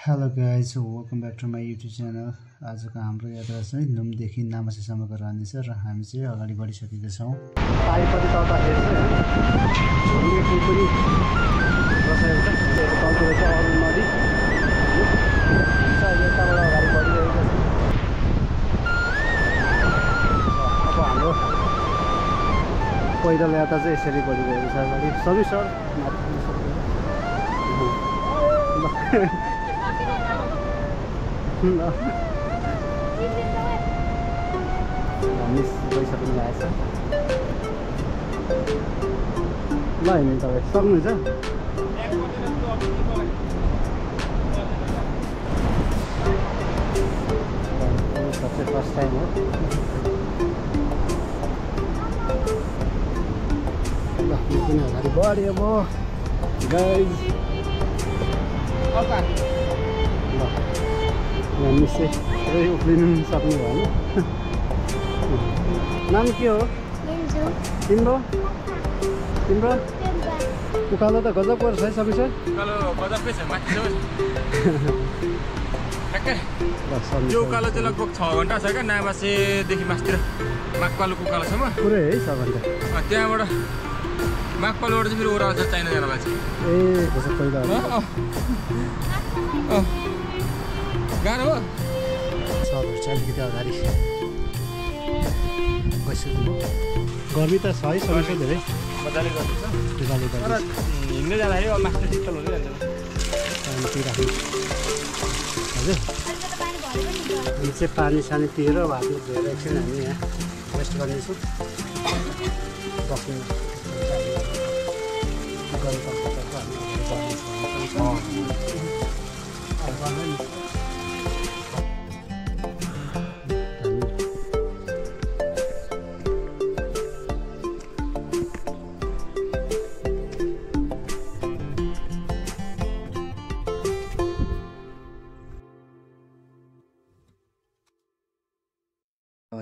Hello guys, welcome back to my YouTube channel. आजको हाम्रो यात्रा चाहिँ नुमदेखि नामासीसम्मको रहनेछ र हामी चाहिँ अगाडि बढिसकेका छौँ। पाइपट्टि तर्दाखेरि चाहिँ झुले पुल पनि बसेको छ। तलतिर चाहिँ अरू नदी छ। यताबाट अगाडि बढिरहेको छ। अब हाम्रो पैदल यात्रा चाहिँ यसरी बढिरहेको छ। अगाडि सबै सर मिस पैसा पनि आएछ ल हेर्नु तपाईँ सक्नुहुन्छ सबसे फर्स्ट टाइम हो ल यो पनि अगाडि बढ्यो म गाइज ल मिसै पुरै उफ्लिनु सक्नु भएन नाम के हो तिम्रो तिम्रो उकालो त गजबको रहेछ है सबै सर उकालो गजबकै छ माथि ठ्याक्कै यो उकालो चाहिँ लगभग 6 घन्टा छ क्या नामासेदेखि मासतिर माकपालुको उकालोसम्म पुरै है 6 घन्टा त्यहाँबाट माकपालुबाट चाहिँ फेरि ओह्रालो छ चाइना जानलाई चाहिँ ए त्यसो पहिला गाह्रो हो सरहरू चाहिँ अलिकति अगाडि गइसक्नु गर्मी त छ है समस्या धेरै मजाले गर्दैछ तर हिँड्दै जाँदाखेरि अब मास्टर शीतल हुँदै जान्छ पानी पिइराख्नु हजुर हामी चाहिँ पानी सानी पिएर भातमा धोएर एकछिन हामी यहाँ रेस्ट गर्नेछौँ बस्नु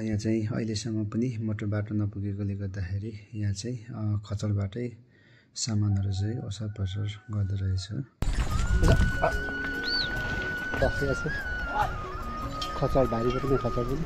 यहाँ चाहिँ अहिलेसम्म पनि मोटर बाटो नपुगेकोले गर्दाखेरि यहाँ चाहिँ खचरबाटै सामानहरू चाहिँ ओसार पसार गर्दो रहेछ खचर भारीको पनि खचर पनि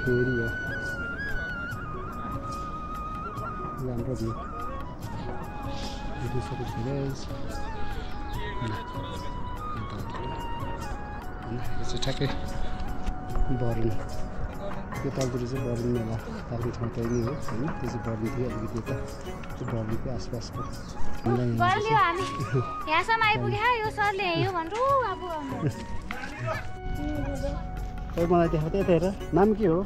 फेरि हो राम्रो भ्यू देख्न सक्नुहुन्छ गाइस यो चाहिँ ठ्याक्कै बरुन यो तलतिर चाहिँ बरुन मेला तार्ने ठाउँ त्यही नै हो होइन त्यो चाहिँ बरुन थियो अलिकति यता त्यो बरुनको आसपासको खै मलाई देखाउ त यता हेर नाम के हो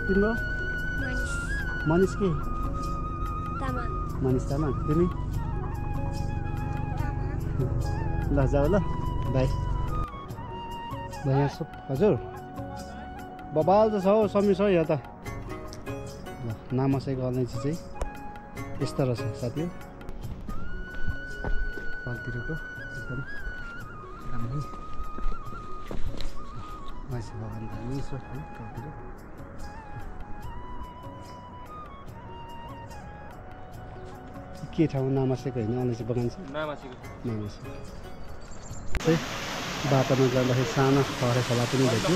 तिम्रो मनिष के मनिष तामाङ तिमी ल जाऊ ल बाई ल यहाँ सब हजुर बबाल त छ हौ समी छ यहाँ त ल नामासेको अलैँची चाहिँ यस्तो रहेछ साथी तलतिरको एकदम राम्रो मान्छे बगान दामी छ है तलतिर के ठाउँ नामासेको होइन अलैँची बगान छ नामासेको चाहिँ बाटोमा जाँदाखेरि सानो खरे खोला पनि भेट्यो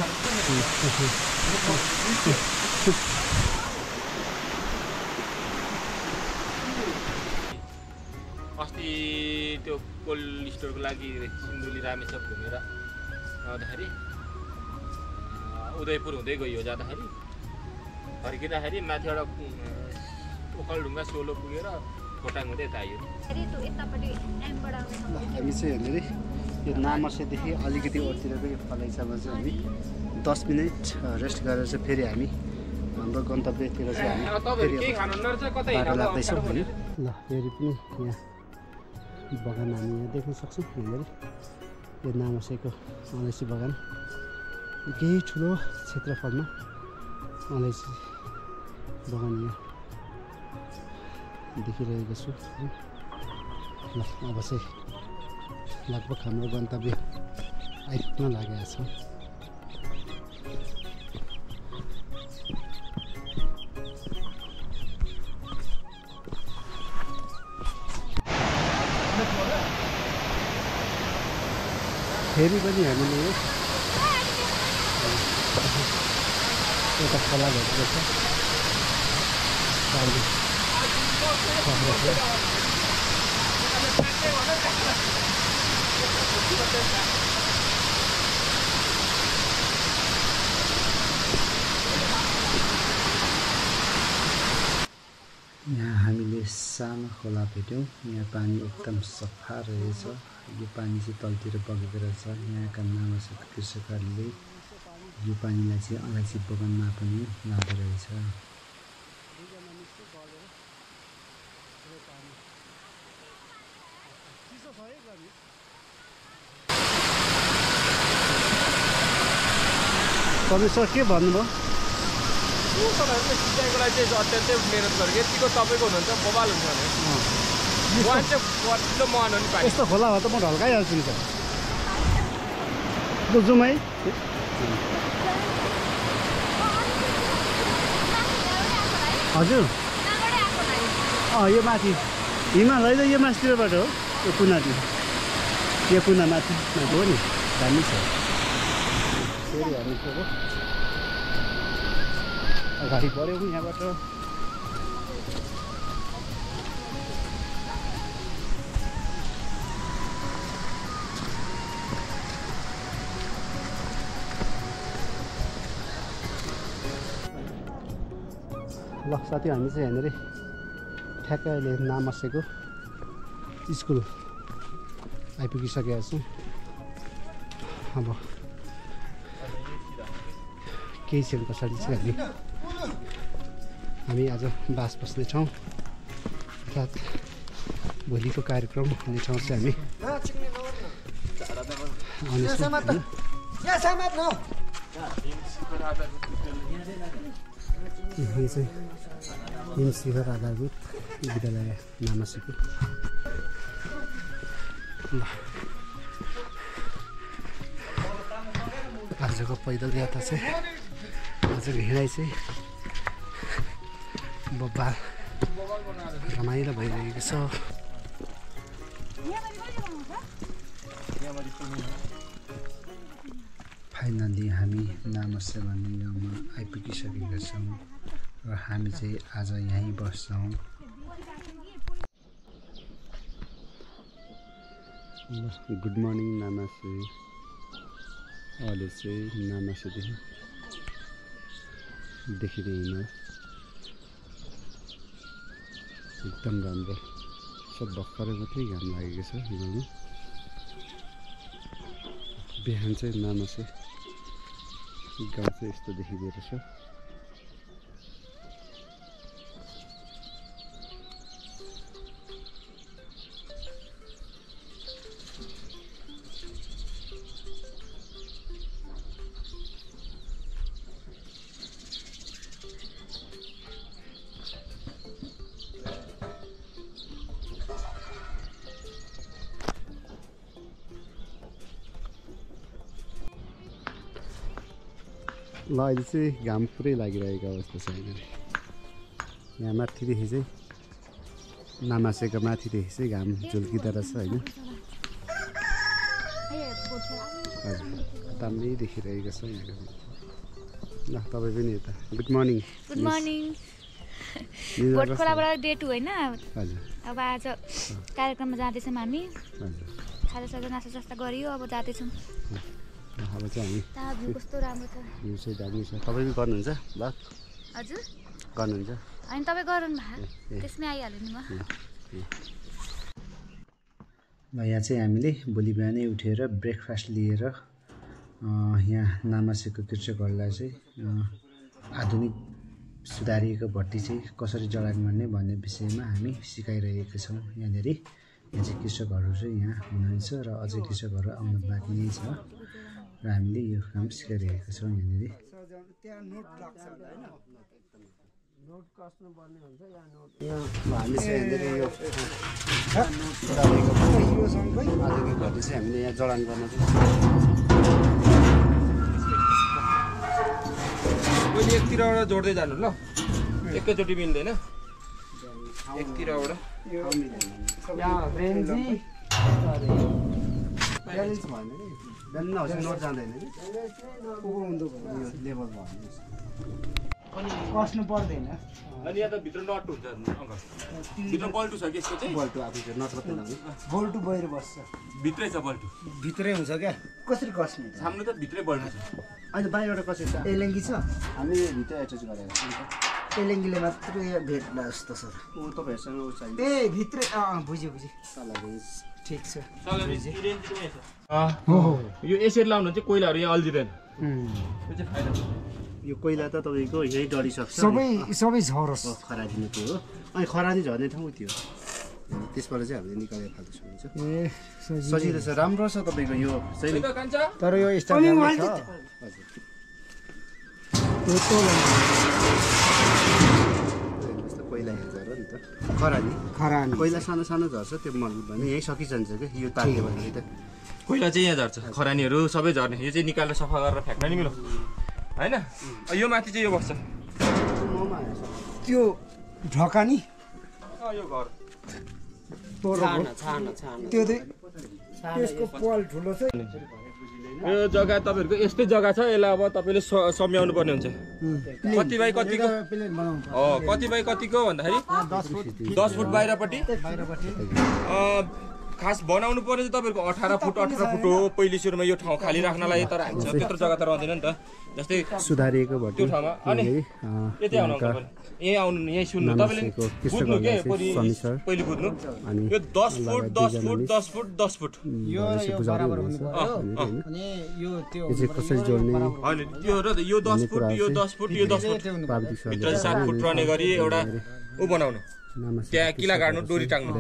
अस्ति त्यो कोल्ड स्टोरको लागि सिन्धुली रामेछाप घुमेर आउँदाखेरि उदयपुर हुँदै गयो जाँदाखेरि फर्किँदाखेरि माथिबाट ओखलढुङ्गा सोलो पुगेर खोटाङ हुँदै यता आयो हामी चाहिँ हेर्ने यो नामर्सेदेखि अलिकति ओरतिरको यो फलाइसामा चाहिँ हामी 10 मिनट रेस्ट गरेर चाहिँ फेरि हामी हाम्रो गन्तव्यतिर चाहिँ हामी बाटो लाग्दैछौँ होइन ल फेरि पनि यहाँ बगान हामी यहाँ देख्न सक्छौँ यहाँनिर यो नामसेको अलैँची बगान केही ठुलो क्षेत्रफलमा अलैँची बगान यहाँ देखिरहेको छु। ल अब चाहिँ लगभग हाम्रो गन्तव्य आइपुग्न लागेको छ। फेरि पनि हामीले एउटा खोला भेटेको छ। यहाँ हामीले सानो खोला भेट्यौँ। यहाँ पानी एकदम सफा रहेछ। यो पानी चाहिँ तलतिर बगेको रहेछ। यहाँका नामासेका कृषकहरूले यो पानीलाई चाहिँ अलैँची बगानमा पनि लाँदो रहेछ। तपाईँ सर के भन्नुभयो? सिँचाइको लागि चाहिँ अत्यन्तै मेहनत गरेको यतिको तपाईँको हुनुहुन्छ बबाल हुन्छ भने उहाँ चाहिँ कतिलो महान हो नि पानी। यस्तो खोला हो त म ढल्काइहाल्छु नि त। बुझौँ है। हजुर यो माथि हिमालय यो माथितिरबाट हो। यो कुनातिर यो कुना माथि हो नि दामी छ। फेरि हामी अगाडि बढ्यौँ यहाँबाट। ल साथी हामी चाहिँ यहाँनिर ठ्याक्कै अहिले नामसेको स्कुल आइपुगिसकेका छौँ। अब केही क्षण पछाडि चाहिँ हामी आज बास बस्नेछौँ। अर्थात् भोलिको कार्यक्रम हुने ठाउँ चाहिँ हामी आउनेछौँ। यो चाहिँ हिम शिखर आधारभूत विद्यालय नामसेको। ल आजको पैदल यात्रा चाहिँ आजको हिँडाइ चाहिँ बब्बाल रमाइलो भइरहेको छ। फाइनली हामी नामसे भन्ने गाउँमा आइपुगिसकेका छौँ र हामी चाहिँ आज यहीँ बस्छौँ। Good morning Namase. अहिले चाहिँ नामासेदेखि देखिने हिमाल एकदम राम्रो सब भर्खरै मात्रै घाम लागेको छ हिमालमा। बिहान चाहिँ नामासे गाउँ चाहिँ यस्तो देखिँदो रहेछ। ल अहिले चाहिँ घाम पुरै लागिरहेको अवस्था छ। यहाँ माथिदेखि चाहिँ नामासेको माथिदेखि चाहिँ घाम झुल्किँदो रहेछ होइन। हजुर दामी देखिरहेको छ यहाँको। ल तपाईँ पनि यता गुड मर्निङ। Good morning. भोटखोलाबाट डे 2 होइन। हजुर अब आज कार्यक्रममा जाँदैछौँ हामी। हजुर खाजासाजा नास्ता गरियो अब जाँदैछौँ। अब चाहिँ त्यहाँ भ्यू कस्तो राम्रो छ। भ्यू चाहिँ दामी छ। तपाईँ पनि गर्नुहुन्छ ल? हजुर गर्नुहुन्छ? अनि तपाईँ गरौँ भए त्यसमै आइहाल्यो नि म। ल यहाँ चाहिँ हामीले भोलि बिहानै उठेर ब्रेकफास्ट लिएर यहाँ नामासेको कृषकहरूलाई चाहिँ आधुनिक सुधारिएको भट्टी चाहिँ कसरी जडान गर्ने भन्ने विषयमा हामी सिकाइरहेका छौँ यहाँनिर। यहाँ चाहिँ कृषकहरू चाहिँ यहाँ हुनुहुन्छ र अझै कृषकहरू आउनु बाँकी नै छ र हामीले यो काम सिकाइरहेका छौँ यहाँनिर। हामी चाहिँ यहाँनिर यो आजको घटी चाहिँ हामीले यहाँ जडान गर्न चाहिँ पहिले एकतिरबाट जोड्दै जानु ल, एकैचोटि मिल्दैन एकतिरबाट। नोट जाँदैन लेभल कस्नु पर्दैन। अनि यहाँ त भित्र नट हुन्छ अङ्कल, भित्र बल्टु छ कि यसको चाहिँ बल्टु आफू चाहिँ नट मात्रै लाग्ने बोल्टु बाहिर बस्छ, भित्रै छ बल्टु, भित्रै हुन्छ क्या। कसरी कस्ने सामने त भित्रै बल्टु छ। अहिले बाहिरबाट कसरी छ एलेङ्गी छ, हामी भित्र एट्याच गरेको छौँ। एलेङ्गीले मात्रै भेट्ला जस्तो छ। ऊ तपाईँहरूसँग ऊ चाहिन्छ ए भित्रै बुझ्यो ठिक छ। यो यसरी लाउनु चाहिँ कोइलाहरू यहाँ अल्झिँदैन, त्यो चाहिँ फाइदा। यो कोइला त तपाईँको यहीँ डढिसक्छ, सबै झरोस्। खरादिनु त्यो हो। अनि खरानी झर्ने ठाउँ त्यो त्यसबाट चाहिँ हामीले निकालेर फाल्छौँ हुन्छ। ए सजिलो छ, राम्रो छ तपाईँको यो चाहिँ। तर यो स्टाइल छ। कोइला हेर्छ र नि त खरानी कोइला सानो सानो झर्छ, त्यो भने यहीँ सकिजान्छ क्या। यो तात्यो भने त कोइला चाहिँ यहाँ झर्छ, खरानीहरू सबै झर्ने। यो चाहिँ निकालेर सफा गरेर फ्याँक्न नि मिलो होइन। यो माथि चाहिँ यो बस्छ, त्यो ढकानी यो घर त्यो त्यसको पल ठुलो छ। यो जग्गा तपाईँहरूको यस्तै जग्गा छ, यसलाई अब तपाईँले सम्झाउनु पर्ने हुन्छ। कति बाई कतिको, कति बाई कतिको भन्दाखेरि 10 फुट बाहिरपट्टि। खास बनाउनु पर्ने चाहिँ तपाईँहरूको 18 फुट हो पहिलो सुरुमा यो ठाउँ खाली राख्नलाई। तर हामीसँग त्यत्रो जग्गा त रहँदैन नि त, जस्तै सुधारिएको भयो त्यो ठाउँमा। अनि यतै आउनु यहीँ आउनु, यहीँ सुन्नु, तपाईँले बुझ्नु के पहिले बुझ्नु। यो 10 फुट 10 फुट 10 फुट 10 फुट कसरी जोड्ने होइन। यो र यो 10 फुट यो 10 फुट यो 10 फुट भित्र 7 फुट रहने गरी एउटा ऊ बनाउनु, त्यहाँ किला गाड्नु, डोरी टाङ्नु हो।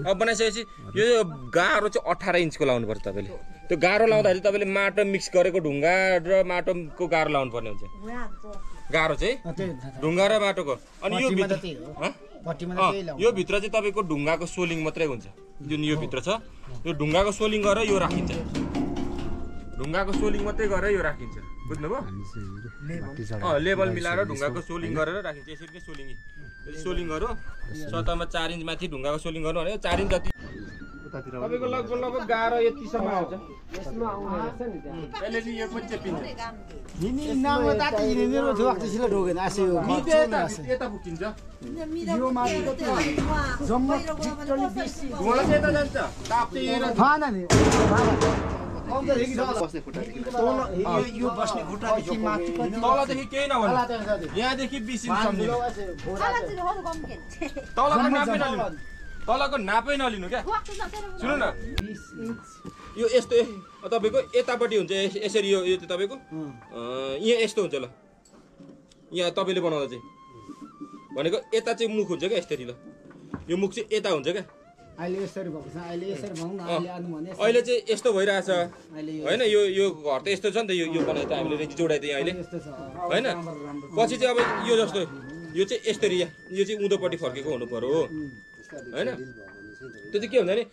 अब बनाइसकेपछि यो गाह्रो चाहिँ 18 इन्चको लाउनुपर्छ तपाईँले। त्यो गाह्रो लाउँदाखेरि तपाईँले माटो मिक्स गरेको ढुङ्गा र माटोको गाह्रो लाउनु पर्ने हुन्छ। गाह्रो चाहिँ ढुङ्गा र माटोको। अनि यो भित्र यो भित्र चाहिँ तपाईँको ढुङ्गाको सोलिङ मात्रै हुन्छ। जुन यो भित्र छ यो ढुङ्गाको सोलिङ गरेर यो राखिन्छ, ढुङ्गाको सोलिङ मात्रै गरेर यो राखिन्छ। बुझ्नुभयो? लेभल मिलाएर ढुङ्गाको सोलिङ गरेर राखिन्छ। यसरी नै सोलिङ सोलिङ गरौँ, सतहमा 4 इन्च माथि ढुङ्गाको सोलिङ गर्नु भने 4 इन्च जति तपाईँको लगभग गाह्रो यतिसम्म आउँछ। यसमा आउने रहेछ नि त्यहाँ। यसले चाहिँ यो पनि चेपिन्छ। यता फुकिन्छ। यो माथि जम्मा यता जान्छ। ताप चाहिँ यहाँ तलदेखि केही नभन्नु, यहाँदेखि 20 इन्च सम्झिनु। तलको नापै नलिनु क्या। सुन्नु न, यो यस्तो तपाईँको यतापट्टि हुन्छ यसरी। यो तपाईँको यहाँ यस्तो हुन्छ ल, यहाँ तपाईँले बनाउँदा चाहिँ भनेको यता चाहिँ मुख हुन्छ क्या यसरी। ल यो मुख चाहिँ यता हुन्छ क्या। अहिले चाहिँ यस्तो भइरहेछ होइन। यो घर त यस्तो छ नि त, यो बनाइ त हामीले रेजी जोडाइ दिएँ अहिले होइन। पछि चाहिँ अब यो जस्तो यो चाहिँ यसरी यो चाहिँ उँधोपट्टि फर्केको हुनु पर्यो होइन। त्यो चाहिँ के हुन्छ भने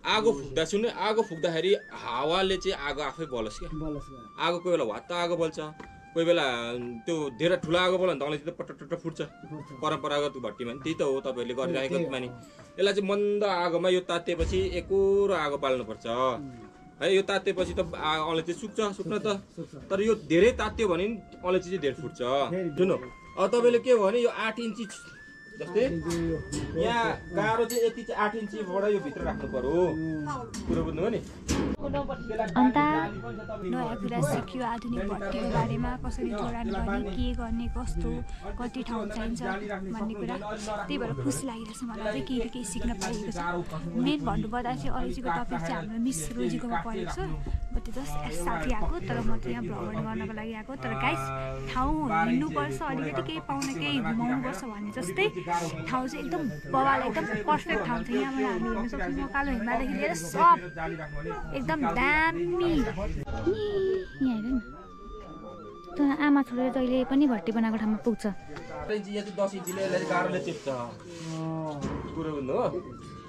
आगो फुक्दा, सुन्नु, आगो फुक्दाखेरि हावाले चाहिँ आगो आफै बलोस् क्या। आगो कोही बेला वात्त आगो बल्छ, कोही बेला त्यो धेरै ठुलो आगो बल्यो भने त अलैँची त पटपट फुट्छ। परम्परागत भट्टीमा त्यही त हो तपाईँहरूले गरिराखेको मानि। यसलाई चाहिँ मन्द आगोमा यो तातिएपछि एकोरो आगो बाल्नुपर्छ है। यो तातिएपछि त अलैँची सुक्न त, तर यो धेरै तात्यो भने अलैँची चाहिँ धेरै फुट्छ। सुन्नु, अब तपाईँले के भयो भने यो 8 इन्ची जस्तै यहाँ गाह्रो चाहिँ यति चाहिँ 8 इन्चीबाट यो भित्र राख्नु पर्यो। कुरो बुझ्नुभयो नि। अन्त नयाँ कुरा सिक्यो आधुनिक भट्टीको बारेमा, कसरी जोडान गर्ने, के गर्ने, कस्तो कति ठाउँ चाहिन्छ भन्ने कुरा। त्यही भएर खुसी लागिरहेछ मलाई चाहिँ, केही सिक्न पाइएको छ। मेन भन्नुपर्दा चाहिँ अलैँचीको टपिक चाहिँ हाम्रो मिस रोजीकोमा परेको छ। बट जस्ट साथी आएको, तर म चाहिँ यहाँ भ्रमण गर्नको लागि आएको। तर गाइस ठाउँ हिँड्नुपर्छ, अलिकति केही पाउन केही घुमाउनुपर्छ भन्ने जस्तै ठाउँ चाहिँ एकदम बवाल, एकदम पर्फेक्ट ठाउँ छ। यहाँबाट हामी हेर्न सक्छौँ कालो हिमालदेखि लिएर सब एकदम दामी। यहाँ हेर न, त आमा छोडेर जहिले पनि भट्टी बनाएको ठाउँमा पुग्छ।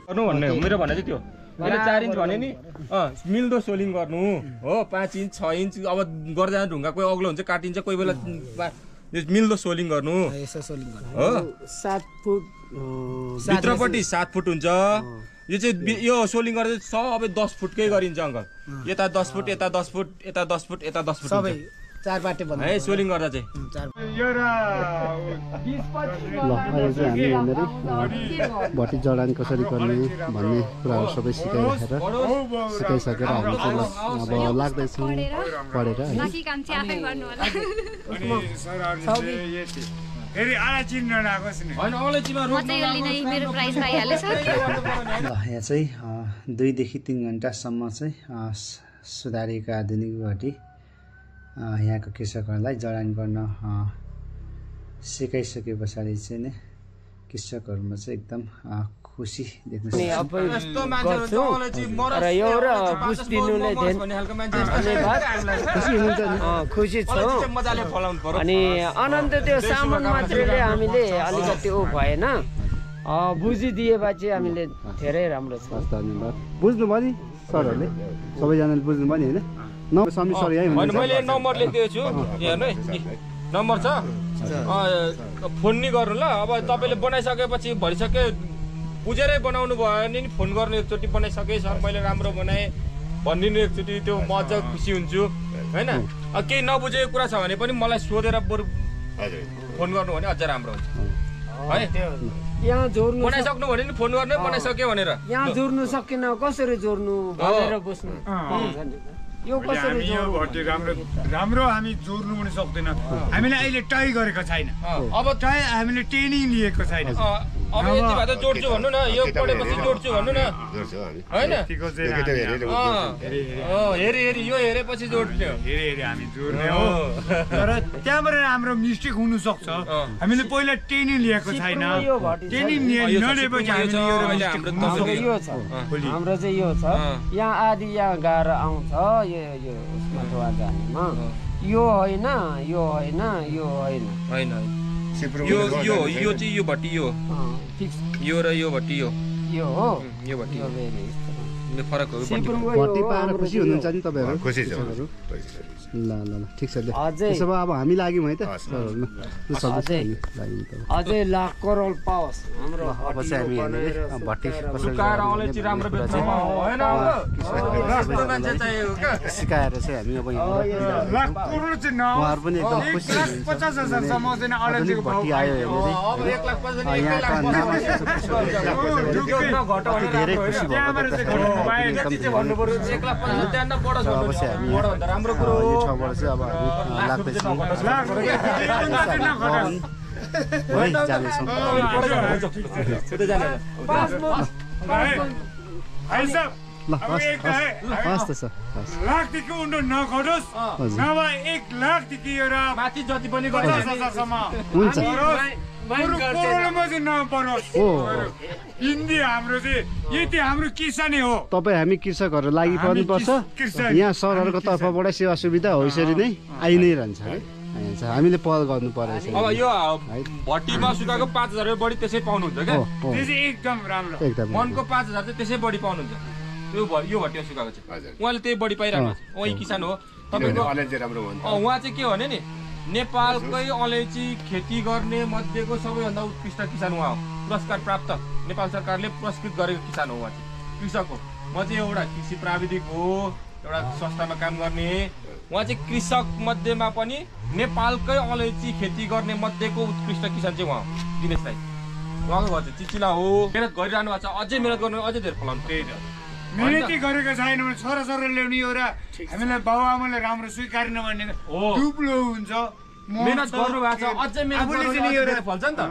गर्नु भन्ने हो मेरो भन्ने चाहिँ त्यो। मैले 4 इन्च भने नि मिल्दो सोलिङ गर्नु हो। 5 इन्च 6 इन्च अब गर्दा ढुङ्गा कोही अग्लो हुन्छ काटिन्छ, कोही बेला मिल्दो सोलिङ गर्नु हो। 7 फुट भित्रपट्टि 7 फुट हुन्छ। यो चाहिँ यो सोलिङ गर्दा सबै 10 फुटकै गरिन्छ अङ्कल। यता 10 फुट, यता 10 फुट, यता 10 फुट, यता 10 फुट सबै 4 बाटे भन्नु है सोलिङ गर्दा चाहिँ। हामी यहाँनिर भट्टी जडान कसरी गर्ने भन्ने कुराहरू सबै सिकाइसकेर हामी चाहिँ अब लाग्दैछौँ पढेर है। यहाँ चाहिँ 2 देखि 3 घन्टासम्म चाहिँ सुधारिएका आधुनिक भट्टी यहाँको कृषकहरूलाई जडान गर्न सिकाइसके पछाडि चाहिँ नै कृषकहरूमा चाहिँ एकदम खुसी देख्न र यो र बुझ दिनुलाई खुसी छौँ। अनि अनन्त त्यो सामान मात्रैले हामीले अलिकति भएन, बुझिदिएपछि हामीले धेरै राम्रो छ। धन्यवाद। बुझ्नुभयो नि सरहरूले, सबैजनाले बुझ्नुभयो नि होइन? समीर सर यही हुनुहुन्छ। मैले नम्बर लेखिदिएको छु, हेर्नु है नम्बर छ, फोन नि गर्नु ल। अब तपाईँले बनाइसकेपछि भइसक्यो, बुझेरै बनाउनु भयो भने नि फोन गर्नु, एकचोटि बनाइसकेँ सर मैले राम्रो बनाएँ भनिदिनु एकचोटि, त्यो म अझ खुसी हुन्छु होइन। केही नबुझेको कुरा छ भने पनि मलाई सोधेर बरु फोन गर्नु भने अझ राम्रो हुन्छ है। यहाँ जोड्नु बनाइसक्नु भने नि फोन गर्नु, बनाइसक्यो भनेर। यहाँ जोड्नु सकेन कसरी जोड्नु भनेर बुझ्नु। यो कसरी यो भट्टी राम्रो हामी जोड्नु पनि सक्दैन। हामीले अहिले ट्राई गरेको छैन, अब ट्राई हामीले ट्रेनिङ लिएको छैन। अब यति भए त जोड्छु भन्नु न, यो पढेपछि जोड्छु भन्नु न होइन। हेरी यो हेरेपछि जोड्छु, हेरी हामी जोड्ने हो। तर त्यहाँबाट हाम्रो मिस्टेक हुन सक्छ, हामीले पहिला ट्रेनिङ लिएको छैन। ट्रेनिङ नलिएपछि हाम्रो चाहिँ यो छ, यहाँ आदि यहाँ गाएर आउँछ यो उसमा धुवा जानेमा। यो होइन, यो होइन, यो होइन, यो चाहिँ यो भट्टी यो र यो भट्टी यो हो। यो भट्टी फरक हो। भट्टी पाएर खुसी हुनुहुन्छ नि तपाईँहरू? खुसी छ। ल ल ल ठिक छ। त्यसो भए अब हामी लाग्यौँ है त सरहरूमा, अझै लाख करोड पाओस् हाम्रो। अब चाहिँ हामी यहाँनिर भट्टी कसरी सिकाएर चाहिँ हामी अब उहाँहरू पनि एकदम खुसी हुनुहुन्छ। भट्टी आयो यहाँका धेरै खुसी भयो। राम्रो कुरो ठाउँबाट चाहिँ अब हामी लाग्दैछौँ जानेछौँ। ल हस् त सर, लाखदेखि उन्डो नघटोस्, नभए 1 लाखदेखि एउटा माथि जति पनि हुन्छ। करोडमा चाहिँ नपरोस्। हिन्दी हाम्रो चाहिँ यति हाम्रो किसानै हो। तपाईँ हामी कृषकहरू लागि पर्नुपर्छ। यहाँ सरहरूको तर्फबाट सेवा सुविधा हो यसरी नै आइ नै रहन्छ है। हामीले पहल गर्नु पर्छ। अब यो भट्टीमा सुकाएको 5000 बढी त्यसै पाउनुहुन्छ क्या? एकदम राम्रो। मनको 5000 चाहिँ त्यसै बढी पाउनुहुन्छ। यो भट्टीमा सुकाएको चाहिँ उहाँले त्यही बढी पाइरहनु भएको छ। उही किसान हो तपाईँको। उहाँ चाहिँ के भने नि नेपालकै अलैँची खेती गर्ने मध्येको सबैभन्दा उत्कृष्ट किसान उहाँ हो। पुरस्कार प्राप्त, नेपाल सरकारले पुरस्कृत गरेको किसान हो उहाँ चाहिँ, कृषक हो। म चाहिँ एउटा कृषि प्राविधिक हो, एउटा संस्थामा काम गर्ने। उहाँ चाहिँ कृषक मध्येमा पनि नेपालकै अलैँची खेती गर्ने मध्येको उत्कृष्ट किसान चाहिँ उहाँ हो, दिनेश राई। उहाँको घर चाहिँ चिचिला हो। मेहनत गरिरहनु भएको छ, अझै मेहनत गर्नु, अझै धेरै फलाउनु। त्यही त मिहिनेती गरेको छैन भने छोराछोरा ल्याउने एउटा हामीलाई बाबुआमाले राम्रो स्वीकार्न भने दुब्लो हुन्छ। मेहनत गर्नु भएको छ अझै मेहनत फल्छ नि त।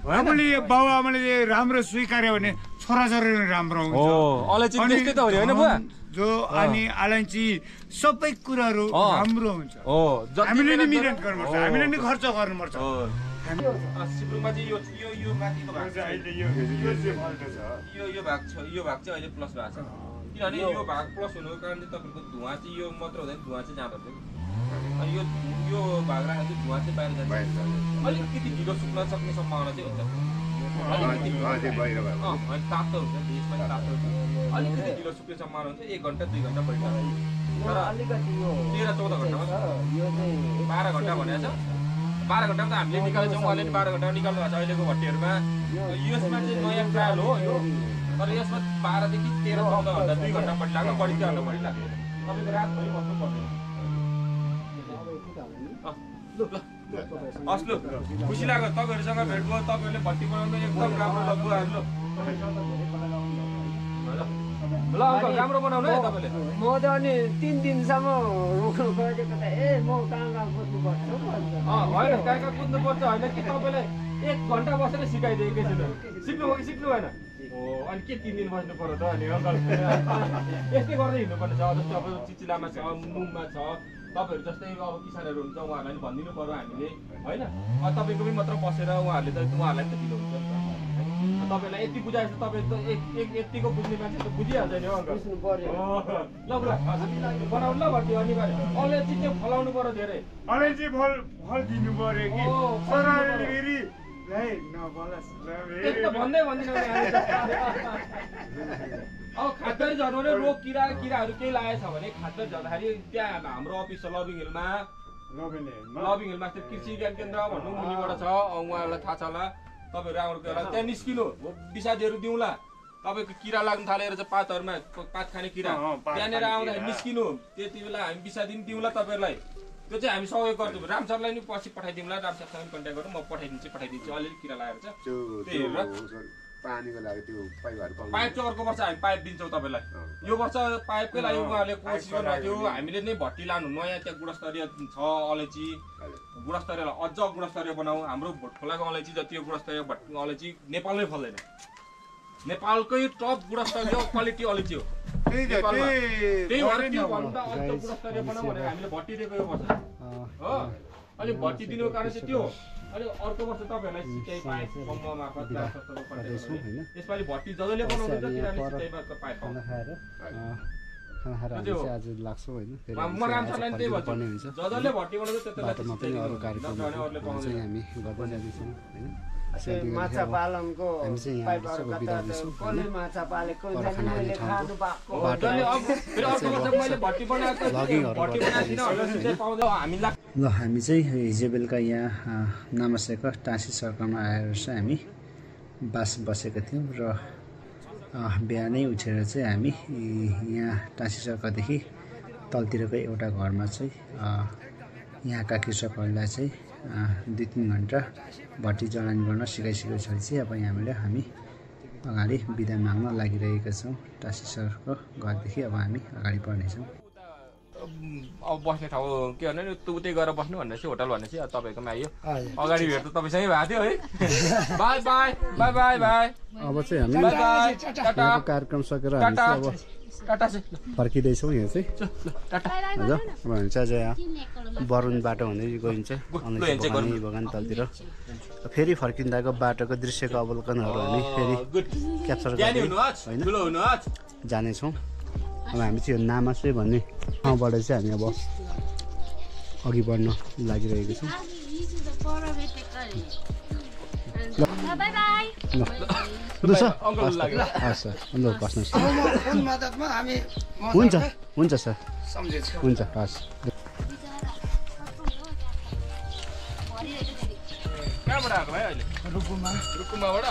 आफूले बाबुआमाले राम्रो स्वीकार्यो भने छोराछोरी राम्रो हुन्छ। अलैँची त्यस्तै त हो नि होइन बुवा? जो अनि अलैँची सबै कुराहरू राम्रो हुन्छ। हामीले नि मिहिनेत गर्नुपर्छ, हामीले नि खर्च गर्नुपर्छ। सिक्नुमा चाहिँ यो माथिको भाग छ अहिले यो भाग छ, यो भाग चाहिँ अहिले प्लस भएको छ। किनभने यो भाग प्लस हुनुको कारण चाहिँ तपाईँको धुवा चाहिँ यो मात्र हुँदैन, धुवा चाहिँ जाँदो रहेछ। अनि यो भाग राखेर चाहिँ धुवा चाहिँ बाहिर जान्छ। अलिकति ढिलो सुक्न सक्ने सम्भावना चाहिँ हुन्छ। तातो हुन्छ, देशमा तातो हुन्छ, अलिकति ढिलो सुक्ने सम्भावना हुन्छ। 1 घन्टा 2 घन्टा बढी लाग्छ। तर 13-14 घन्टामा 12 घन्टा भनेको छ। 12 घन्टामा त हामीले निकालेको छौँ, उहाँले 12 घन्टामा निकाल्नु भएको छ अहिलेको भट्टीहरूमा। यसमा चाहिँ नयाँ ट्रायल हो यो, तर यसमा 12 देखि 13-14 घन्टा 2 घन्टा बढी लाग्छ, बढी 2 घन्टा बढी लाग्छ। तपाईँको रातभरि बस्नु पर्दैन। हस् लु, खुसी लाग्यो तपाईँहरूसँग भेट भयो। तपाईँहरूले भट्टी बनाउनु एकदम राम्रो ल बुवाहरू। ल अङ्कल राम्रो बनाउनु है तपाईँले। म त अनि 3 दिनसम्म रोक्नु खोजेको त म कहाँ कुद्नुपर्छ होइन, कहाँ कुद्नुपर्छ होइन कि तपाईँलाई 1 घन्टा बसेर सिकाइदियो एकैछिन। सिक्नु भयो कि सिक्नु भएन? अनि के 3 दिन बस्नु पर्यो त अनि अङ्कल? यस्तै गर्दै हिँड्नुपर्ने छ। जस्तो अब चिचिलामा छ, मुङमा छ, तपाईँहरू जस्तै अब किसानहरू हुन्छ, उहाँहरूलाई पनि भनिदिनु पर्यो हामीले होइन। तपाईँको पनि मात्र बसेर उहाँहरूलाई त ढिलो हुन्छ नि त। तपाईँलाई यति बुझाएछ, तपाईँ त यतिको बुझ्ने मान्छे त बुझिहाल्छ नि हो अङ्कल। ल बनाउनु ल भट्टी अनिवार्य। अलैँची चाहिँ फलाउनु पर्यो धेरै, अलैँची फल दिनु पर्यो कि फेरि भन्दै भन्दिनँ। अब खाद्यारी झर्नु भने रोग किराहरू केही लागेको छ भने खाद्यारी झर्दाखेरि त्यहाँ हाम्रो अफिस छ लबिङ हिलमा कृषि विज्ञान केन्द्र भन्नु मुनिबाट छ, उहाँहरूलाई थाहा छ होला। तपाईँहरू आउनु होला, त्यहाँ निस्किनु, विषादीहरू दिउँला। तपाईँको किरा लाग्नु थालेर चाहिँ पातहरूमा पात खाने किरा त्यहाँनिर आउँदाखेरि निस्किनु, त्यति बेला हामी विषादी पनि दिउँला तपाईँहरूलाई। त्यो चाहिँ हामी सहयोग गर्छौँ। राम सरलाई नि पछि पठाइदिउँला, राम सरसँग कन्ट्याक्ट गरौँ, म पठाइदिन्छु। अलिअलि किरा लागेर छ त्यही हेरेर पानीको लागि त्यो पाइप चाहिँ अर्को वर्ष हामी पाइप दिन्छौँ तपाईँलाई। यो वर्ष पाइपकै लागि उहाँहरूले कोसिस गर्नुभएको थियो। हामीले नै भट्टी लानु, नयाँ त्यहाँ गुणस्तरीय छ अलैँची, गुणस्तरीयलाई अझ गुणस्तरीय बनाऊ। हाम्रो भोटखोलाको अलैँची जति गुणस्तरीय अलैँची नेपालमै फल्दैन। नेपालकै टप गुणस्तरीय क्वालिटी अलैँची हो। त्यही भएर त्योभन्दा अझ गुणस्तरीय बनाऊ भनेर हामीले भट्टी दिएको यो वर्ष हो। अनि भट्टी दिनुको कारण चाहिँ त्यो। अनि अर्को वर्ष तपाईँहरूलाई सिँचाइ पाइप पम्प मार्फत यसपालि भट्टी जसले बनाउनुहुन्छ तिनीहरूले सिँचाइमा पाइप खाना खाएर आज लाग्छौँ होइन। म राम सरलाई त्यही भन्छु, जसले भट्टी बनाउँछ बाटोमा पनि अरू कार्यक्रम चाहिँ हामी गर्दै जाँदैछौँ होइन। माछा पालनको माछा पालेको ल हामी चाहिँ हिजो बेलुका यहाँ नामसेका टाँसी सर्कलमा आएर चाहिँ हामी बसेका थियौँ र बिहानै उठेर चाहिँ हामी यहाँ टाँसी सर्कलदेखि तलतिरको एउटा घरमा चाहिँ यहाँका कृषकहरूलाई चाहिँ 2-3 घन्टा भट्टी जडान गर्न सिकाइसकेपछि चाहिँ अब हामी अगाडि बिदा माग्न लागिरहेका छौँ। टाँसी सरको घरदेखि अब हामी अगाडि बढ्नेछौँ। अब बस्ने ठाउँ के भन्नु उतै गएर बस्नु भनेर चाहिँ होटल भनेपछि अब तपाईँकोमा आइयो। अगाडि भेट त तपाईँसँगै भएको थियो है। By by by by by. अब चाहिँ हामी कार्यक्रम सकेर हामी चाहिँ अब फर्किँदैछौँ। यहाँ चाहिँ हजुर अब हामी चाहिँ यहाँ बरुन बाटो हुँदै गइन्छ अलैँची बगान तलतिर। फेरि फर्किँदाको बाटोको दृश्यको अवलोकनहरू हामी फेरि क्याप्चर गर्दै होइन जानेछौँ। अब हामी चाहिँ यो नामासे भन्ने ठाउँबाट चाहिँ हामी अब अघि बढ्न लागिरहेको छौँ। हुन्छ हुन्छ सर हुन्छ हस्। कहाँबाट आएको भाइ अहिले? रुकुमबाट।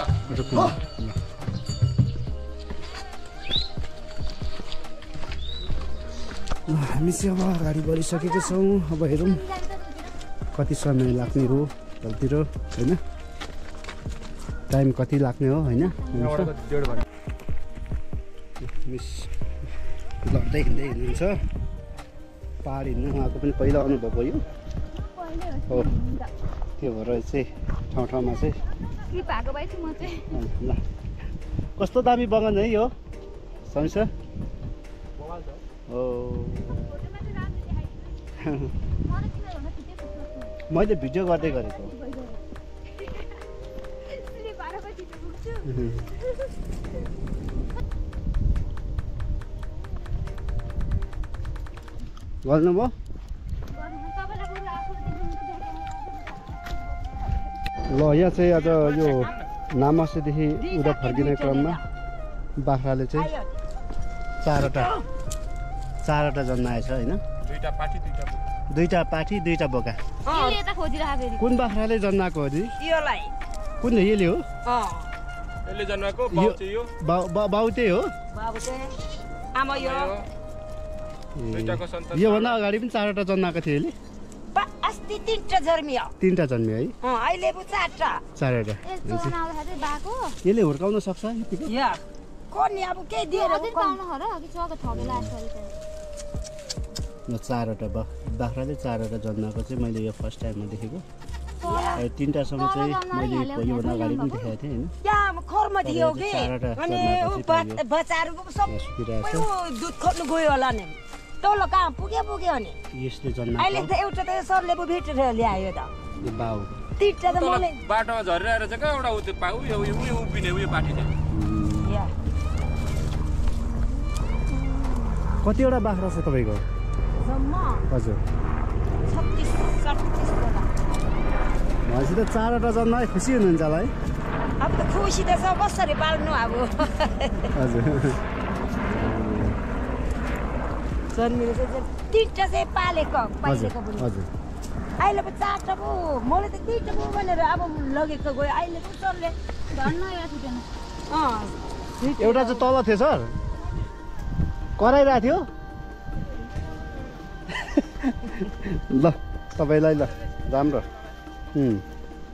हामी चाहिँ अब अगाडि बढिसकेका छौँ। अब हेरौँ कति समय लाग्ने हो तलतिर होइन, टाइम कति लाग्ने हो होइन। लड्दै हिँड्दै हुनुहुन्छ पहाड हिँड्नु उहाँको पनि पहिला अनुभव हो यो हो त्यो भएर चाहिँ ठाउँमा चाहिँ ल कस्तो दामी बगान है यो समीर हो मैले भिडियो गर्दै गरेको गर्नुभयो ल यहाँ चाहिँ आज यो नामसेदेखि उता फर्किने क्रममा बाख्राले चाहिँ चारवटा जन्माएछ होइन दुईटा पाठी दुईटा बोका कुन बाख्राले जन्माएको हो दिदी कुन यसले हो बाउते हो योभन्दा अगाडि पनि चारवटा जन्माएको थियो यसले अस्ति तीनटा जन्मियो है अहिले चारवटा यसले हुर्काउन सक्छ चारवटा बाख्राले चारवटा जन्माएको चाहिँ मैले यो फर्स्ट टाइममा देखेको तीनटासम्म चाहिँ मैले योभन्दा अगाडि पनि देखाएको थिएँ होइन तौलो कहाँ पुग्यो नि यसले जन्म अहिले त एउटा त सरले भेटेर ल्यायो त बाउ तीनटा त मलाई बाटोमा झरेर आएर चाहिँ कहाँबाट उयो पाउ यो उभिने उयो पाठी चाहिँ कतिवटा बाख्रा छ तपाईँको हजुर 36-37 भनेपछि त चारवटा जन्मा खुसी हुनुहुन्छ होला है अब त खुसी त छ कसरी पाल्नु अब हजुर जन्मिने चाहिँ तीनटा चाहिँ पालेको हजुर अहिले पो चारवटा पो मैले त तीनटा पो भनेर अब लगेको गयो अहिले पो सरले एउटा चाहिँ तल थियो सर कराइरहेको थियो ल तपाईँलाई ल राम्रो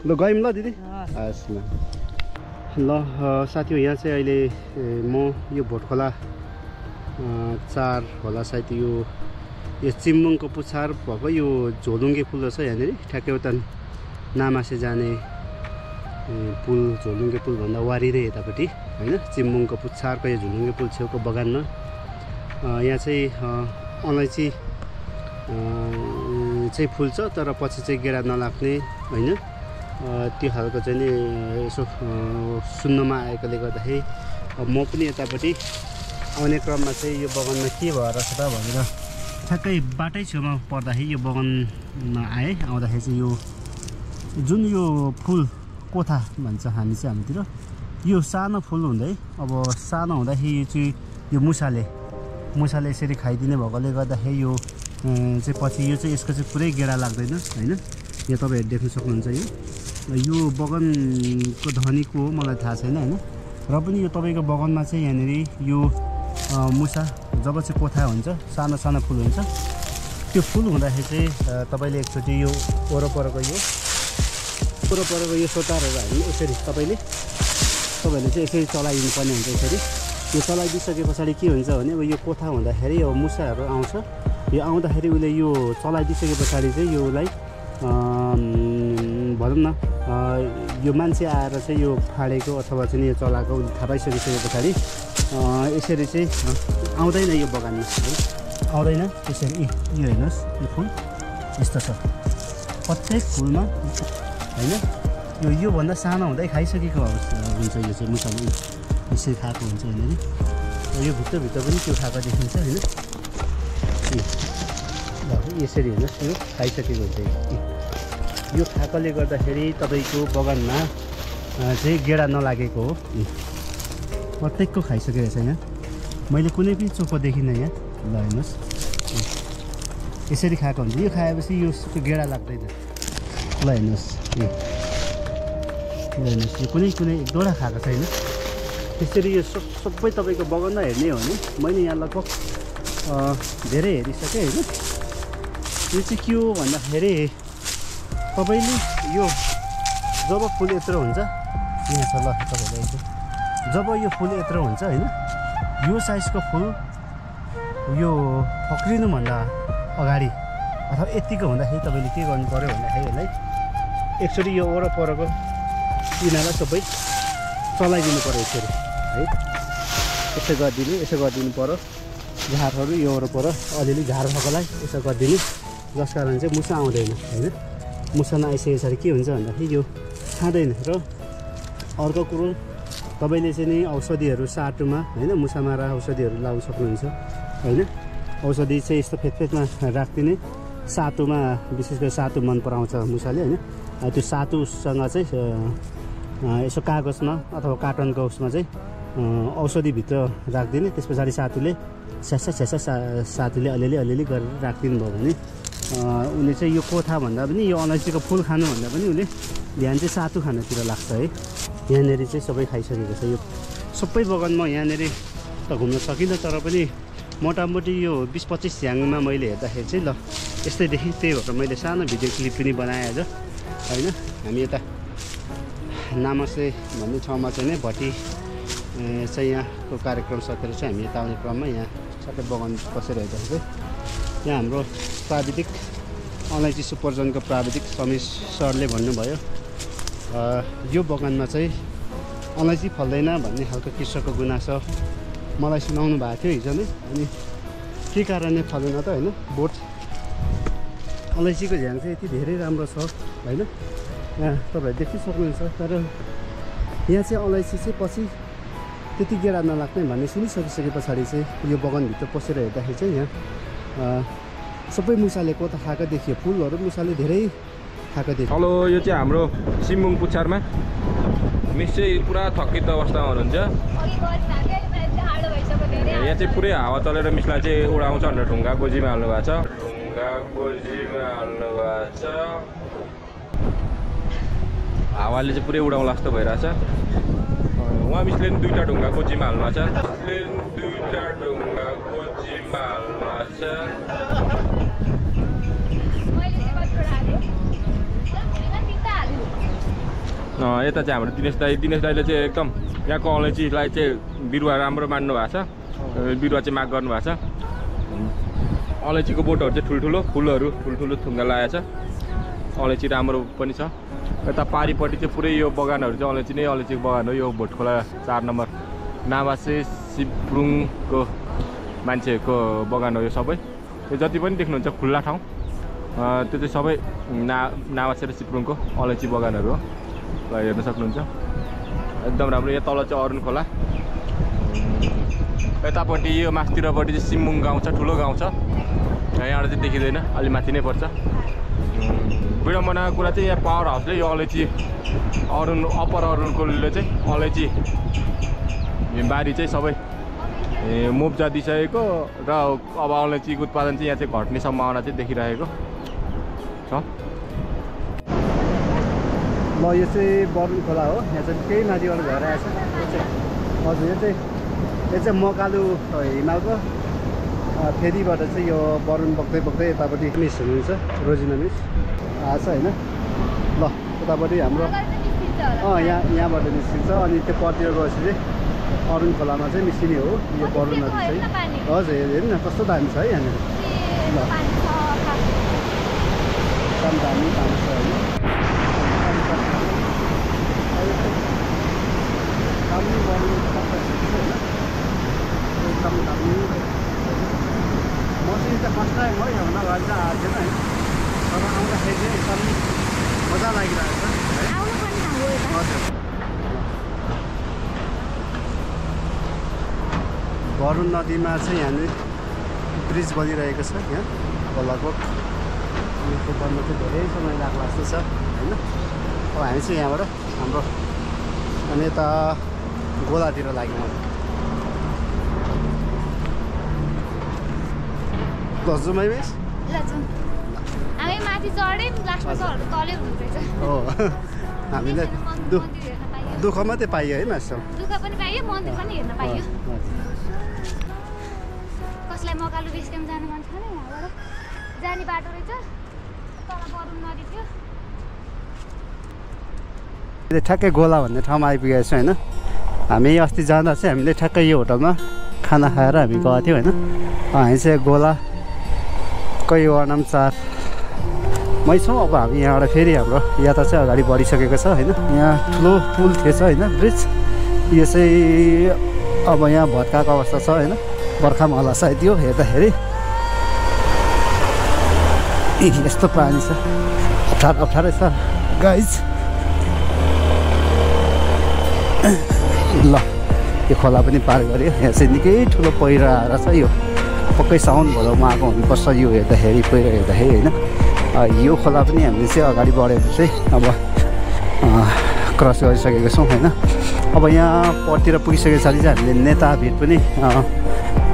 ल गयौँ ल दिदी हस् ल साथी यहाँ चाहिँ अहिले म यो भोटखोला चार होला सायद यो चिम्बुङको पुछार भएको यो झोलुङ्गे पुल रहेछ यहाँनिर ठ्याक्कै उता नामासे जाने पुल झोलुङ्गे पुल भन्दा वारी नै यतापट्टि होइन चिम्बुङको पुछारको यो झोलुङ्गे पुल छेउको बगानमा यहाँ चाहिँ अलैँची चाहिँ फुल्छ तर पछि चाहिँ गेडा नलाग्ने होइन त्यो खालको चाहिँ नि यसो सुन्नमा आएकोले गर्दाखेरि म पनि यतापट्टि आउने क्रममा चाहिँ यो बगानमा के भएर छ त भनेर ठ्याक्कै बाटै छेउमा पर्दाखेरि यो बगानमा आएँ आउँदाखेरि चाहिँ यो जुन यो फुल कोथा भन्छ हामी चाहिँ हाम्रोतिर यो सानो फुल हुँदै अब सानो हुँदाखेरि यो चाहिँ यो मुसाले यसरी खाइदिने भएकोले गर्दाखेरि यो चाहिँ पछि यो चाहिँ यसको चाहिँ पुरै गेडा लाग्दैन होइन यहाँ तपाईँहरू देख्न सक्नुहुन्छ यो बगानको धनीको हो मलाई थाहा छैन होइन र पनि यो तपाईँको बगानमा चाहिँ यहाँनिर यो मुसा जब चाहिँ कोठा हुन्छ सानो सानो फुल हुन्छ त्यो फुल हुँदाखेरि चाहिँ तपाईँले एकचोटि यो वरपरको यो सोतारहरू हामी यसरी तपाईँहरूले चाहिँ यसरी चलाइदिनु पर्ने हुन्छ यसरी यो चलाइदिइसके पछाडि के हुन्छ भने अब यो कोठा हुँदाखेरि अब मुसाहरू आउँछ यो आउँदाखेरि उसले यो चलाइदिइसके पछाडि चाहिँ यो उसलाई भनौँ न यो मान्छे आएर चाहिँ यो फाडेको अथवा चाहिँ यो चलाएको उसले थाहा पाइसकिसके पछाडि यसरी चाहिँ आउँदैन यो बगानमा है आउँदैन त्यसरी यो हेर्नुहोस् यो फुल यस्तो छ प्रत्येक फुलमा होइन योभन्दा सानो हुँदै खाइसकेको हुन्छ यो चाहिँ मुसाले यसरी खाएको हुन्छ यहाँनिर यो भित्रभित्र पनि त्यो खाएको देखिन्छ होइन यसरी हेर्नुहोस् यो खाइसकेको हुन्छ यो खाएकोले गर्दाखेरि तपाईँको बगानमा चाहिँ गेडा नलागेको हो प्रत्येकको खाइसकेको रहेछ यहाँ मैले कुनै पनि चोखो देखिनँ यहाँ ल हेर्नुहोस् यसरी खाएको हुन्छ यो खाएपछि यो गेडा लाग्दैन ल हेर्नुहोस् यो कुनै एक दुईवटा खाएको छैन त्यसरी यो सबै तपाईँको बगानमा हेर्ने हो भने मैले यहाँ लगभग धेरै हेरिसकेँ होइन यो चाहिँ के हो भन्दाखेरि तपाईँले यो जब फुल यत्रो हुन्छ यहाँ छ ल तपाईँलाई जब यो फुल यत्रो हुन्छ होइन यो साइजको फुल यो पक्रिनुभन्दा अगाडि अथवा यतिको हुँदाखेरि तपाईँले के गर्नु पर्यो भन्दाखेरि यसलाई एकचोटि यो वरपरको यिनीहरूलाई सबै चलाइदिनु पर्यो यसरी है। यसो गरिदिनु पर्यो। झारहरू यो वरपर अलिअलि झार भएकोलाई यसो गरिदिनु, जस कारण चाहिँ मुसा आउँदैन होइन। मुसा नआइसके पछाडि के हुन्छ भन्दाखेरि यो खाँदैन। र अर्को कुरो तपाईँले चाहिँ नि औषधिहरू साटोमा होइन मुसा मारा औषधिहरू लाउनु सक्नुहुन्छ होइन। औषधि चाहिँ यस्तो फेदमा राखिदिने, सातोमा विशेष गरी सातो मन पराउँछ मुसाले होइन। त्यो सातोसँग चाहिँ यसो कागजमा अथवा कार्टनको उसमा चाहिँ औषधिभित्र राखिदिने। त्यस पछाडि सातोले सातोले अलिअलि गरेर राखिदिनु भयो भने उसले चाहिँ यो कोथा भन्दा पनि यो अलैँचीको फुल खानुभन्दा पनि उसले ध्यान चाहिँ सातु खानातिर लाग्छ है। यहाँनिर चाहिँ सबै खाइसकेको छ। यो सबै बगानमा यहाँनिर त घुम्न सकिनँ, तर पनि मोटामोटी यो 20-25 झ्याङमा मैले हेर्दाखेरि चाहिँ ल यस्तै देखेँ। त्यही भएर मैले सानो भिडियो क्लिप पनि बनाएँ आज होइन। हामी यता नामसे भन्ने ठाउँमा चाहिँ नै भट्टी चाहिँ यहाँको कार्यक्रम सकेर चाहिँ हामी यता आउने क्रममा यहाँ सबै बगान बसेर हेर्दाखेरि चाहिँ यहाँ हाम्रो प्राविधिक अलैँची सुपरजनको प्राविधिक समीर सरले भन्नुभयो यो बगानमा चाहिँ अलैँची फल्दैन भन्ने खालको कृषकको गुनासो मलाई सुनाउनु भएको थियो हिजो नै। अनि के कारणले फलेन त होइन। बोट अलैँचीको झ्याङ चाहिँ यति धेरै राम्रो छ होइन, यहाँ तपाईँहरू देखि सक्नुहुन्छ। तर यहाँ चाहिँ अलैँची चाहिँ पछि त्यति गेडा नलाग्ने भन्ने सुनिसकिसके पछाडि चाहिँ यो बगानभित्र पसेर हेर्दाखेरि चाहिँ यहाँ सबै मुसाले कोता खाएको देखियो। फुलहरू मुसाले धेरै खाएको देखियो। हेलो, यो चाहिँ हाम्रो सिम्बुङ पुच्छारमा मिस चाहिँ पुरा थकित अवस्थामा हुनुहुन्छ। यहाँ चाहिँ पुरै हावा चलेर मिसलाई चाहिँ उडाउँछ भनेर ढुङ्गा गोजीमा हाल्नु भएको छ। हावाले चाहिँ पुरै उडाउला जस्तो भइरहेछ। उहाँ मिसले पनि 2टा ढुङ्गा गोजीमा हाल्नु भएको छ। यता चाहिँ हाम्रो दिनेश दाईले चाहिँ एकदम यहाँको अलैँचीलाई चाहिँ बिरुवा राम्रो मान्नु भएको छ। बिरुवा चाहिँ माग गर्नु भएको छ। अलैँचीको बोटहरू चाहिँ ठुल्ठुलो, फुलहरू ठुल्ठुलो थुङ्गा लगाएको छ। अलैँची राम्रो पनि छ। यता पारिपट्टि चाहिँ पुरै यो बगानहरू चाहिँ अलैँची नै अलैँचीको बगान हो। यो भोटखोला 4 नम्बर नावासे सिप्रुङको मान्छेहरूको बगान हो यो सबै। यो जति पनि देख्नुहुन्छ खुल्ला ठाउँ त्यो चाहिँ सबै नावासे र सिप्रुङको अलैँची बगानहरू हो। ल हेर्न सक्नुहुन्छ एकदम राम्रो। यहाँ तल चाहिँ अरुण खोला, यतापट्टि यो माथितिरपट्टि चाहिँ सिम्बुङ गाउँ छ, ठुलो गाउँ छ। यहाँबाट चाहिँ देखिँदैन, अलि माथि नै पर्छ। विडम्बनाको कुरा चाहिँ यहाँ पावर हाउसले यो अलैँची अप्पर अरुणकोले चाहिँ अलैँची बारी चाहिँ सबै मुब्जा दिइसकेको र अब अलैँचीको उत्पादन चाहिँ यहाँ चाहिँ घट्ने सम्भावना चाहिँ देखिरहेको छ। ल यो चाहिँ बरुण खोला हो। यहाँ चाहिँ केही माथिबाट भएर आएछ। हजुर यो चाहिँ मकालु हिमालको फेदीबाट चाहिँ यो बरुण बग्दै यतापट्टि मिस हुनुहुन्छ, रोजिना मिस आएको छ होइन। ल उतापट्टि हाम्रो यहाँबाट निस्किन्छ। अनि त्यो पतिर गएपछि चाहिँ अरुण खोलामा चाहिँ निस्किने हो यो बरुण नदी चाहिँ। हजुर हेर्नु न कस्तो दामी छ है यहाँनिर। ल एकदम दामी पानी छ होइन। एकदम दामी। म चाहिँ त फर्स्ट टाइम हो योभन्दा अगाडि चाहिँ आएको थिएन है। तर आउँदाखेरि चाहिँ एकदम मजा लागिरहेको छ है। हजुर बरुण नदीमा चाहिँ यहाँनिर ब्रिज बनिरहेको छ यहाँ लगभग। यो बन्न चाहिँ धेरै समय लाग्ला जस्तो छ होइन। अब हामी चाहिँ यहाँबाट हाम्रो अनि यता गोलातिर लाग्यौँ। जाउँ है मिस? हामी माथि चढ्यौँ, लास्टमा चढ्नु तलै हुनुहुन्छ हो। हामीले दुःख मात्रै पाइयो है मास्टर। दुःख पनि पाइयो, मन्दिर पनि हेर्न पाइयो। कसलाई मकालु बेस क्याम्प जानु मन छ नि यहाँबाट जाने बाटो रहेछ। तल बरुण नदी थियो। ठ्याक्कै गोला भन्ने ठाउँमा आइपुगेको छ होइन। हामी अस्ति जाँदा चाहिँ हामीले ठ्याक्कै यो होटलमा खाना खाएर हामी गएको थियौँ होइन। हामी चाहिँ गोला कै वनाम 4 मै छौँ। अब हामी यहाँबाट फेरि हाम्रो यात्रा चाहिँ अगाडि बढिसकेको छ होइन। यहाँ ठुलो पुल थिएछ होइन, ब्रिज। यो चाहिँ अब यहाँ भत्काएको अवस्था छ होइन, बर्खामा होला सायद यो हेर्दाखेरि। यस्तो पानी छ, अप्ठ्यारै छ गाइज। ल यो खोला पनि पार गऱ्यो। यहाँ चाहिँ निकै ठुलो पहिरो आएर छ। यो पक्कै साउन भदौमा आएको हुनुपर्छ यो हेर्दाखेरि, पहिरो हेर्दाखेरि होइन। यो खोला पनि हामीले चाहिँ अगाडि बढेर चाहिँ अब क्रस गरिसकेको छौँ होइन। अब यहाँ परतिर पुगिसके पछाडि चाहिँ हामीले नेता भिर पनि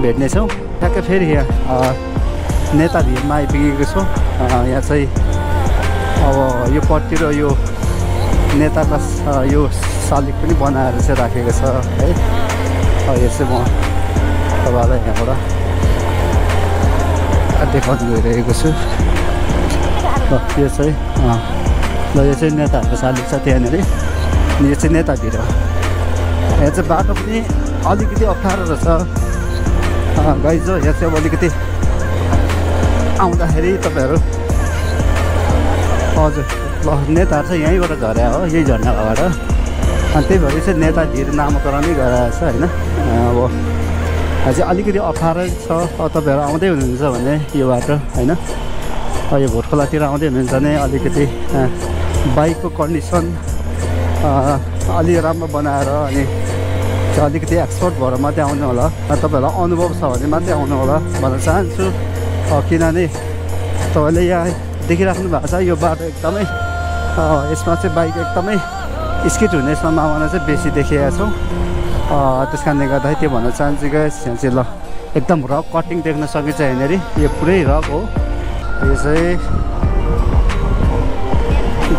भेट्नेछौँ। ठ्याक्कै फेरि यहाँ नेता भिरमा आइपुगेको छौँ। यहाँ चाहिँ अब यो परतिर यो नेताका यो शालिग पनि बनाएर चाहिँ राखेको छ है। यो चाहिँ म तपाईँलाई यहाँबाट देखाउन गइरहेको छु। यो चाहिँ ल यो चाहिँ नेताहरूको शालिग छ त्यहाँनिर। यो चाहिँ नेता भिर हो। यहाँ चाहिँ बाटो पनि अलिकति अप्ठ्यारो रहेछ गाइज हो। यहाँ चाहिँ अब अलिकति आउँदाखेरि तपाईँहरू हजुर ल नेताहरू चाहिँ यहीँबाट झर्या हो, यही झर्नाबाट। अनि त्यही भएर चाहिँ नेता भिर नामाकरणै गराएको छ होइन। अब अझै अलिकति अप्ठ्यारै छ। तपाईँहरू आउँदै हुनुहुन्छ भने यो बाटो होइन, यो भोटखोलातिर आउँदै हुनुहुन्छ भने अलिकति बाइकको कन्डिसन अलि राम्रो बनाएर अनि अलिकति एक्सपर्ट भएर मात्रै आउनु होला। तपाईँहरूलाई अनुभव छ भने मात्रै आउनु होला भन्न चाहन्छु। किनभने तपाईँले यहाँ देखिराख्नु भएको छ यो बाटो एकदमै यसमा चाहिँ बाइक एकदमै स्किड हुने सम्भावना चाहिँ बेसी देखिएका छौँ। त्यस कारणले गर्दाखेरि त्यो भन्न चाहन्छु गाइस। यहाँ चाहिँ ल एकदम रक कटिङ देख्न सकिन्छ यहाँनिर। यो पुरै रक हो। यो चाहिँ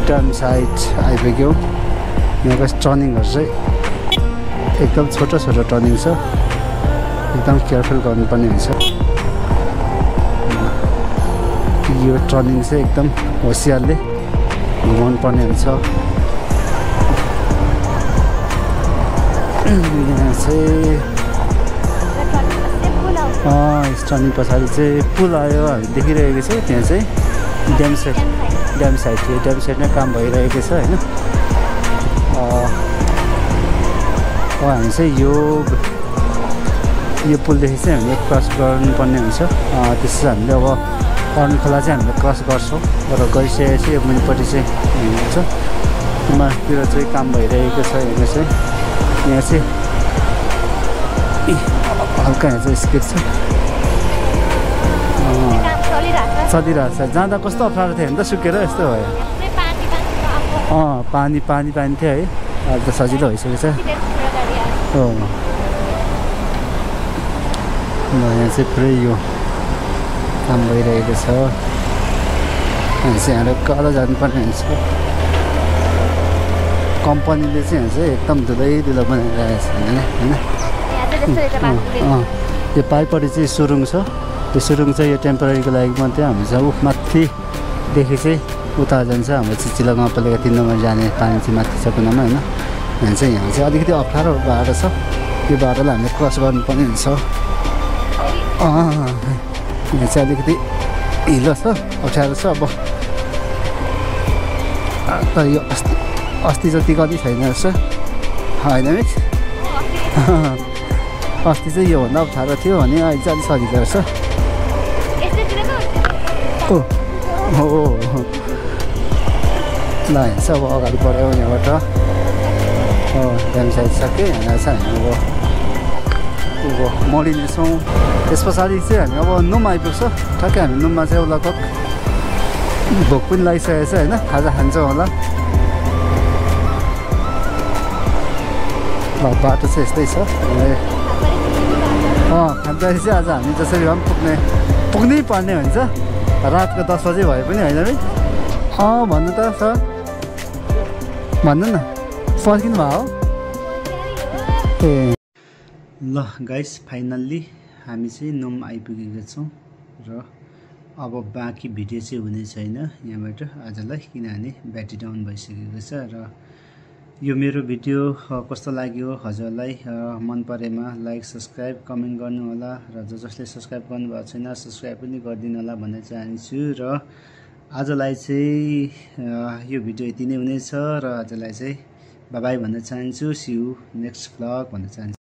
डन साइड आइपुग्यो। यहाँको टर्निङहरू चाहिँ एकदम छोटो छोटो टर्निङ छ, एकदम केयरफुल गर्नुपर्ने हुन्छ। यो टर्निङ चाहिँ एकदम होसियारले घुमाउनु पर्ने हुन्छ। यहाँ चाहिँ टर्निङ पछाडि चाहिँ पुल आयो हामी देखिरहेको छ। त्यहाँ चाहिँ ड्याम साइड थियो, ड्याम साइडमै काम भइरहेको छ होइन। हामी चाहिँ यो पुलदेखि चाहिँ हामीले क्रस गर्नुपर्ने हुन्छ। त्यसो हामीले अब अर्न खोला चाहिँ हामीले क्रस गर्छौँ र गरिसकेपछि यो मुनिपट्टि चाहिँ हुन्छ। माथितिर चाहिँ काम भइरहेको छ। यहाँ चाहिँ हल्का यहाँ चाहिँ स्किड छ, चलिरहेको छ। जाँदा कस्तो अप्ठ्यारो थियो भने त सुकेर यस्तो भयो। पानी थियो है, अहिले त सजिलो भइसकेको छ। यहाँ चाहिँ पुरै यो काम भइरहेको छ। हामी चाहिँ यहाँबाट कल जानुपर्ने हुन्छ। कम्पनीले चाहिँ यहाँ चाहिँ एकदम धुलो बनाइरहेको छ होइन। यो पाइपट्टि चाहिँ सुरुङ छ। त्यो सुरुङ चाहिँ यो टेम्पोरेरीको लागि मात्रै हामी चाहिँ माथिदेखि चाहिँ उता जान्छ। हाम्रो चिचिला गाउँपालिका 3 नम्बर जाने पानी चाहिँ माथि छ कुनामा होइन। यहाँ चाहिँ अलिकति अप्ठ्यारो बाटो छ। यो बाटोलाई हामीले क्रस गर्नुपर्ने हुन्छ। यहाँ चाहिँ अलिकति हिलो छ, अप्ठ्यारो छ। अब तर यो अस्ति जति कति छैन रहेछ होइन मिस। अस्ति चाहिँ योभन्दा अप्ठ्यारो थियो भने अहिले चाहिँ अलिक सजिलो रहेछ। ल यहाँ चाहिँ अब अगाडि बढ्यो यहाँबाट। ड्याम साइड सक्यो। यहाँ चाहिँ हामी अब मरिनेछौँ। त्यस पछाडि चाहिँ हामी अब नुम आइपुग्छ। ठ्याक्कै हामी नुममा चाहिँ लगभग भोक पनि लागिसकेको छ होइन। खाजा खान्छौँ होला। बाटो चाहिँ यस्तै छ। खाँदाखेरि चाहिँ आज हामी जसरी भए पनि पुग्नै पर्ने हुन्छ। रातको 10 बजे भए पनि होइन है। भन्नु त सर, भन्नु न, फर्किनु भयो हो? ल गाइस, फाइनल्ली हामी चाहिँ नुम आइपुगेका छौँ र अब बाँकी भिडियो चाहिँ हुने छैन यहाँबाट आजलाई, किनभने ब्याट्री डाउन भइसकेको छ र यो मेरो भिडियो कस्तो लाग्यो हजुरलाई मन परेमा लाइक सब्सक्राइब कमेन्ट गर्नु होला र जसले सब्सक्राइब गर्नुभएको छैन सब्सक्राइब पनि गरिदिनु होला भन्न चाहन्छु र आजलाई चाहिँ यो भिडियो यति नै हुनेछ र आजलाई चाहिँ बाइ बाइ भन्न चाहन्छु सी यू नेक्स्ट भ्लग भन्न चाहन्छु।